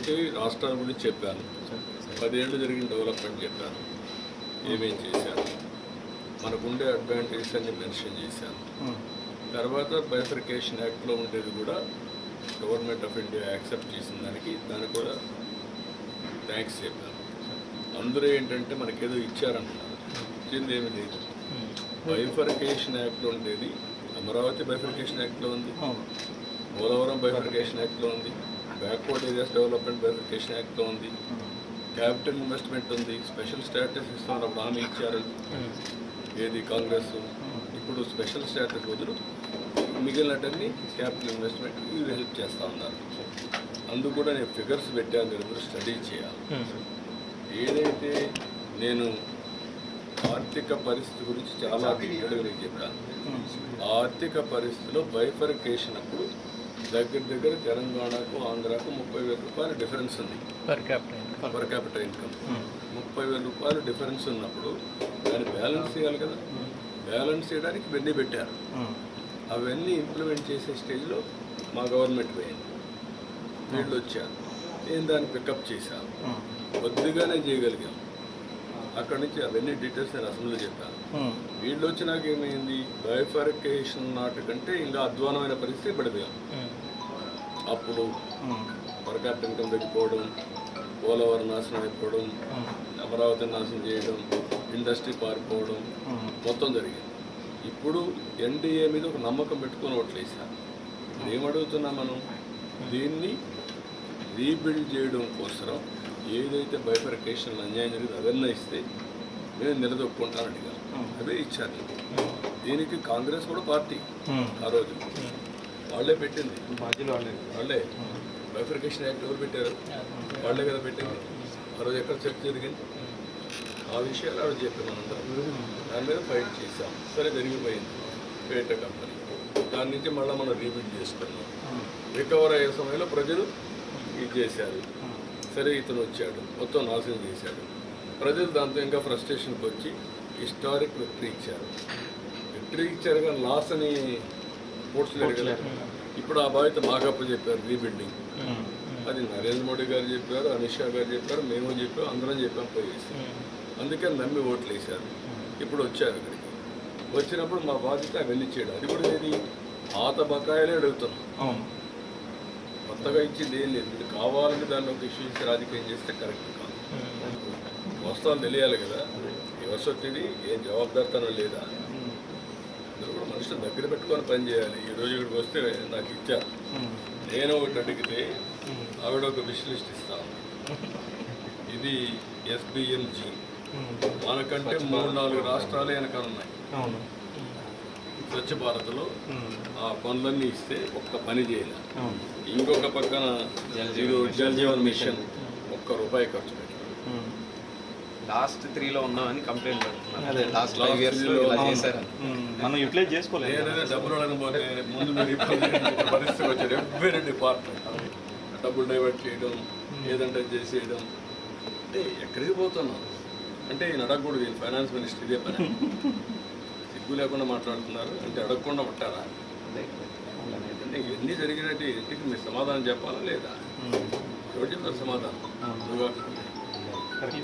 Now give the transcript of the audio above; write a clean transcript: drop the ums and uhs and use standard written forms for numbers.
ఒకటి రాష్ట్రాల గురించి చెప్పాను, 10 ఏళ్ళు జరిగిన డెవలప్మెంట్ చెప్పాను, ఏమేం చేశాను, మనకుండే అడ్వాంటేజెస్ అన్ని మెన్షన్ చేశాను. తర్వాత బైఫర్కేషన్ యాక్ట్లో ఉండేది కూడా గవర్నమెంట్ ఆఫ్ ఇండియా యాక్సెప్ట్ చేసిన దానికి కూడా థ్యాంక్స్ చెప్పాను. అందరూ ఏంటంటే మనకేదో ఇచ్చారంటున్నారు, ఇచ్చింది ఏమి లేదు. బైఫర్కేషన్ యాక్ట్లో ఉండేది అమరావతి బైఫర్కేషన్ యాక్ట్లో ఉంది, పోలవరం బైఫర్కేషన్ యాక్ట్లో ఉంది, బ్యాక్వర్డ్ ఏరియాస్ డెవలప్మెంట్ బైఫర్కేషన్ యాక్ట్లో ఉంది, క్యాపిటల్ ఇన్వెస్ట్మెంట్ ఉంది, స్పెషల్ స్టేటస్ ఇస్తున్నప్పుడు హామీ ఇచ్చారు ఏది కాంగ్రెస్. ఇప్పుడు స్పెషల్ స్టేటస్ బదులు మిగిలినటన్ని క్యాపిటల్ ఇన్వెస్ట్మెంట్ ఇవి హెల్ప్ చేస్తూ ఉన్నారు. అందుకు కూడా నేను ఫిగర్స్ పెట్టాను, మీరు స్టడీ చేయాలి. ఏదైతే నేను ఆర్థిక పరిస్థితి గురించి చాలా డీటెయిల్గా నేను చెప్పాను. ఆర్థిక పరిస్థితిలో బైఫర్కేషన్ అప్పుడు దగ్గర తెలంగాణకు ఆంధ్రాకు 30,000 రూపాయలు డిఫరెన్స్ ఉంది పర్ క్యాపిటల్ ఇన్కమ్. 30,000 రూపాయలు డిఫరెన్స్ ఉన్నప్పుడు దాన్ని బ్యాలెన్స్ చేయాలి కదా. బ్యాలెన్స్ చేయడానికి ఇవన్నీ పెట్టారు. అవన్నీ ఇంప్లిమెంట్ చేసే స్టేజ్లో మా గవర్నమెంట్ పోయింది, వీళ్ళు వచ్చారు, నేను దాన్ని పికప్ చేశాను, కొద్దిగానే చేయగలిగాం. అక్కడి నుంచి అవన్నీ డీటెయిల్స్ నేను అసెంబ్లీలో చెప్పాను. వీళ్ళు వచ్చినాక ఏమైంది, బైఫర్కేషన్ నాటికంటే ఇంకా అధ్వానమైన పరిస్థితి పడిపోయాం. అప్పుడు పర్ క్యాపిటల్ ఇన్కమ్ తగ్గిపోవడం, పోలవరం నాశనం అయిపోవడం, అమరావతి నాశనం చేయడం, ఇండస్ట్రీ పారిపోవడం మొత్తం జరిగింది. ఇప్పుడు ఎన్డీఏ మీద ఒక నమ్మకం పెట్టుకుని ఓట్లేసాను. ఏమడుగుతున్నా మనం, దీన్ని రీబిల్డ్ చేయడం కోసం ఏదైతే బైఫర్కేషన్ అన్యాయం జరిగింది అవన్నీ ఇస్తే నేను నిలదొక్కుంటాను అడిగాను, అవే ఇచ్చాను. దీనికి కాంగ్రెస్ కూడా పార్టీ ఆ రోజు వాళ్ళే పెట్టింది, వాళ్ళే బైఫర్కేషన్ యాక్ట్ ఎవరు పెట్టారు, వాళ్ళే కదా పెట్టింది. ఆ రోజు ఎక్కడ చర్చ జరిగింది, ఆ విషయాలు ఆ రోజు చెప్పాం. మనందరం దాని మీద ఫైట్ చేసాం. సరే జరిగిపోయింది, పేట కంపెనీ. దాని నుంచి మళ్ళీ మనం రీబిల్డ్ చేసుకున్నాం. రికవర్ అయ్యే సమయంలో ప్రజలు ఇది చేశారు. సరే ఇతను వచ్చాడు, మొత్తం నాశనం చేశాడు. ప్రజలు దాంతో ఇంకా ఫ్రస్ట్రేషన్కి వచ్చి హిస్టారిక్ విక్టరీ ఇచ్చారు కానీ లాస్ అని పోర్ట్స్లేదు కదా. ఇప్పుడు ఆ బాధ్యత మాకప్ప చెప్పారు, రీబిల్డింగ్. అది నరేంద్ర మోడీ గారు చెప్పారు, అమిత్ షా గారు చెప్పారు, మేము చెప్పాం, అందరం చెప్పాం, పోయేసి. అందుకని నమ్మి ఓట్లు వేశారు. ఇప్పుడు వచ్చారు ఇక్కడికి. వచ్చినప్పుడు మా బాధ్యత అవన్నీ చేయడం. అది కూడా ఏది పాత బకాయిలే అడుగుతున్నాం, కొత్తగా ఇచ్చింది ఏం లేదు. ఇది కావాలని దాన్ని ఒక ఇష్యూ ఇచ్చి రాజకీయం చేస్తే కరెక్ట్ కాదు. వాస్తవాలు తెలియాలి కదా. ఎవరు వచ్చేది ఏం జవాబుదారితనం లేదా, అందరూ కూడా మనుషులు దగ్గర పెట్టుకొని పని చేయాలి. ఈరోజు ఇక్కడికి వస్తే నాకు ఇచ్చారు, నేను ఒకటి అడిగితే ఆవిడ ఒక విష్ లిస్ట్ ఇస్తాను. ఇది SBMG, మనకంటే 3-4 రాష్ట్రాలు వెనకాల ఉన్నాయి. స్వచ్ఛ భారత్లో ఆ పనులన్నీ ఇస్తే ఒక్క పని చేయాలి. ఇంకొక పక్కన జల్ జీవన్ మిషన్ రూపాయి ఖర్చు పెట్టి లాస్ట్ 3లో ఉన్నామని కంప్లైంట్ పెడుతున్నారు. లాస్ట్ 5 ఇయర్స్లో ఇలా చేశారు, మనం యూటిలైజ్ చేసుకోలేదు. ఏదైనా డబ్బులు అడగకపోతే ముందు మీరు పరిస్థితి వచ్చారు. ఎవ్రీ డిపార్ట్మెంట్ డబ్బులు డైవర్ట్ చేయడం, ఏదంటే చేసేయడం. అంటే ఎక్కడికి పోతున్నాం అంటే ఈయన అడగకూడదు, ఈయన ఫైనాన్స్ మినిస్టర్ ఇదే పని. సిగ్గు లేకుండా మాట్లాడుతున్నారు అంటే అడగకుండా ఉంటారా? అంటే ఇవన్నీ జరిగినట్టు ఇంటికి మీరు సమాధానం చెప్పాలా లేదా? ఎవరు చెప్పారు సమాధానం?